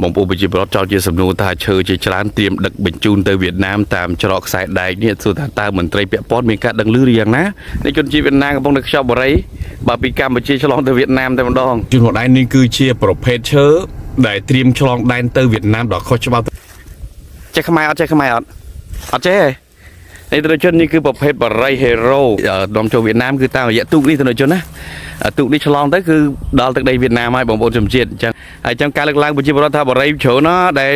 បងប្អូនប្រជាពលរដ្ឋចោទជាសំណួរថាឈើជាច្រើនត្រៀមដឹកបញ្ជូនទៅវៀតណាមតាមច្រកខ្សែដែកនេះសួរថាតើមន្ត្រីពាក់ព័ន្ធមានការដឹងឮឬយ៉ាងណានៃជនជាតិវៀតណាមកំពុងតែខ្ចប់បរិយបើពីកម្ពុជាឆ្លងទៅវៀតណាមតែម្ដងជនរត់ដែននេះគឺជាប្រភេទឈើដែលត្រៀមឆ្លងដែនទៅវៀតណាមដល់ខុសច្បាប់ចេះខ្មែរអត់ចេះខ្មែរអត់ចេះនេះទនជននេះគឺប្រភេទបរិយហេរ៉ូនាំចូលវៀតណាមគឺតាមរយៈទូកនេះទនជនណាទូកនេះឆ្លងទៅគឺដល់ទឹកដីវៀតណាមហើយបងប្អូនជនជាតិអញ្ចឹងហើយចាំការលើកឡើងប្រជាពលរដ្ឋថាបរិយច្រើនណាដែល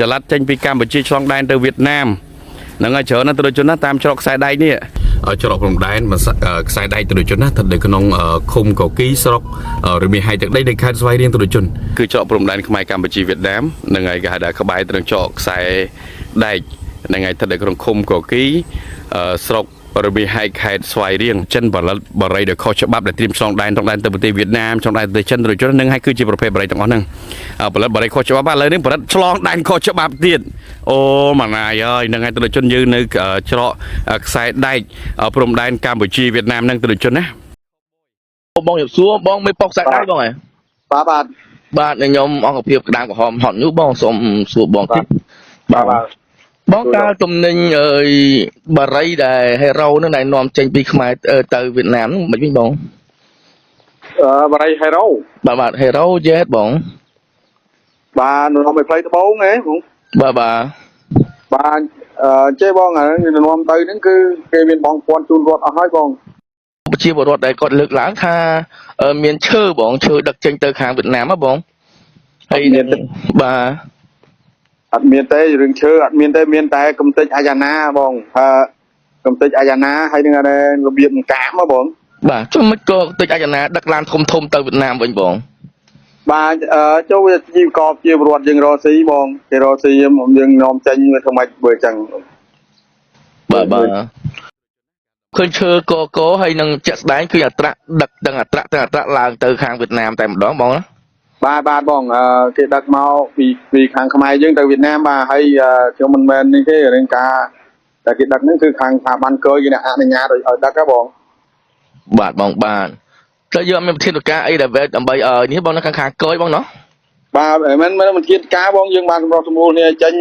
ចល័តចេញពីកម្ពុជាឆ្លងដែនទៅវៀតណាមហ្នឹងហើយច្រើនណាទនជនណាតាមច្រកខ្សែដែកនេះច្រកព្រំដែនខ្សែដែកទនជនណាស្ថិតនៅក្នុងឃុំកគីស្រុករមៀហៃទឹកដីនៃខេត្តស្វាយរៀងទនជនគឺច្រកព្រំដែនខ្មែរកម្ពុជាវៀតណាមហ្នឹងហើយគេហៅថាក្បែរទៅនឹងច្រកខ្សែដែកហ្នឹងហើយស្ថិតនៅក្នុងឃុំកគីស្រុករមៀហៃខេត្តស្វាយរៀងចិនផលិតបរិយដែលខុសច្បាប់ដែលត្រៀមឆ្លងដែនទៅប្រទេសវៀតណាមឆ្លងដែនទៅចិនទនជននឹងហើយគឺជាប្រភេទបរិយទាំងអស់ហ្នឹងផលិតបរិយខុសច្បាប់ឥឡូវនេះផលិតឆ្លងដែនខុសច្បាប់ទៀតអូម៉ាណាយហើយហ្នឹងហើយទនជនយើងនៅច្រកខ្សែដែកព្រំដែនកម្ពុជាវៀតណាមហ្នឹងទនជនណាបងយប់សួរបងមេប៉ុកខ្សែដែកបងហ៎បាទខ្ញុំអង្គភាពក្តាមក្រហមហត់ញូបងសូមសួរបងតិចបាទបងកាលទំនិញបរិយដែលហេរ៉ូនឹងដែលនាំចេញពីខ្មែរទៅវៀតណាមមិនវិញបងបរិយហេរ៉ូបាទហេរ៉ូយេបងបាទនាំไปផ្លូវត្បូងហ៎បងបាទចេះបងអានាំទៅហ្នឹងគឺគេមានបងពាន់ជូនរត់អស់ហើយបងប្រជាពលរដ្ឋដែលគាត់លើកឡើងថាមានឈើបងឈើដឹកចេញទៅខាងវៀតណាមហ៎បងហើយបាទអត់មានទេរឿងឈើអត់មានទេមានតែកំទេចអាយ៉ាណាបងកំទេចអាយ៉ាណាហើយនឹងរបៀបកាមហ៎បងបាទជុំមិនក៏តិចអាយ៉ាណាដឹកឡានធំទៅវៀតណាមវិញបងបាទចូលវាជីវករជាពលរដ្ឋយើងរស់ស៊ីបងគេរស់ស៊ីយើងនាំចេញវាធ្វើម៉េចបើអញ្ចឹងបាទឃើញឈើកហើយនឹងជាក់ស្ដែងគឺអត្រាដឹកទាំងអត្រាឡើងទៅខាងវៀតណាមតែម្ដងបងណាបាទបងគេដឹកមកពីខាងខ្មែរយើងទៅវៀតណាមបាទហើយខ្ញុំមិនមែននេះទេរឿងការតែគេដឹកហ្នឹងគឺខាងស្ថាប័នគយគេអនុញ្ញាតឲ្យដឹកហ៎បងបាទបងបាទតែយើងមានប្រធានការអីដែលដើម្បីនេះបងនៅខាងគយបងណោះបាទមិនប្រធានការបងយើងបានសម្រុះសម្រួលនេះឲ្យចេញ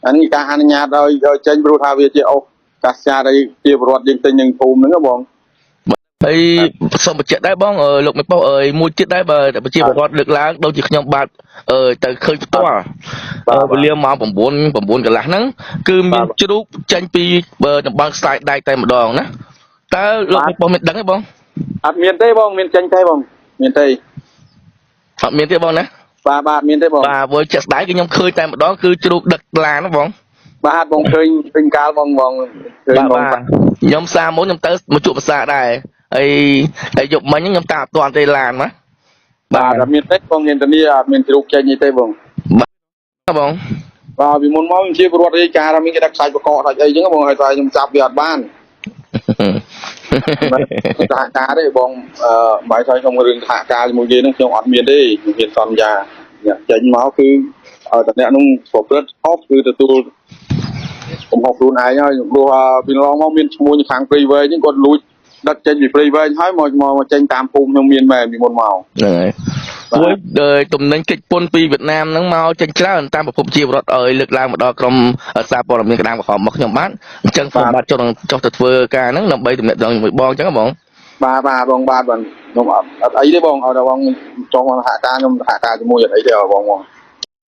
អានេះការអនុញ្ញាតឲ្យចេញព្រោះថាវាជាអូសកាសចារឲ្យជាពលរដ្ឋយើងទិញនឹងភូមិហ្នឹងហ៎បងហើយសូមបញ្ជាក់ដែរបងលោកមេប៉ុសមួយទៀតដែរបើប្រជាពលរដ្ឋលើកឡើងដូចជាខ្ញុំបាទទៅឃើញផ្ទាល់វេលាម៉ោង9កន្លះហ្នឹងគឺមានជ្រូកចេញពីតំបន់ខ្សែដែកតែម្ដងណាតើលោកមេប៉ុសមានដឹងទេបងអត់មានទេបងមានចេញទេបងមានទេអត់មានទេបងណាបាទមានទេបងបាទវើជាក់ស្ដែងគឺខ្ញុំឃើញតែម្ដងគឺជ្រូកដឹកឡានណាបងបាទបងឃើញកាលបងឃើញបងខ្ញុំសារមុនខ្ញុំទៅមកជួបភាសាដែរហើយយប់មិញខ្ញុំតាមអត់ទាន់ទេឡានណាបាទអត់មានទេបងមានតែនេះអត់មានជ្រូកចេញទេបងបាទបងបាទពីមុនមកជាពលរដ្ឋរាជការថាមានគេដឹកខ្សែបកកដាច់អីចឹងបងហើយតែខ្ញុំចាប់វាអត់បានសហការទេបងបាយថយក្នុងរឿងសហការជាមួយគេនឹងខ្ញុំអត់មានទេមានសន្យាចេញមកគឺតែអ្នកនោះប្រព្រឹត្តខុសគឺទទួលកំហុសខ្លួនឯងហើយព្រោះពីឡងមកមានឈ្មោះខាងព្រៃវែងហ្នឹងគាត់លួចដឹកចេញពីព្រៃវែងហើយមកចេញតាមភូមិនឹងមានមែនពីមុនមកហ្នឹងហើយមួយទំនិញកិច្ចពន្ធពីវៀតណាមហ្នឹងមកចេញច្រើនតាមប្រភពជាពលរដ្ឋឲ្យលើកឡើងមកដល់ក្រុមសារព័ត៌មានក្តាមក្រហមមកខ្ញុំបាទអញ្ចឹងខ្ញុំបាទចុះទៅធ្វើការហ្នឹងដើម្បីទំនាក់ទំនងជាមួយបងអញ្ចឹងបងបាទបងខ្ញុំអត់អីទេបងឲ្យតែបងចង់សហការខ្ញុំសហការជាមួយអត់អីទេបង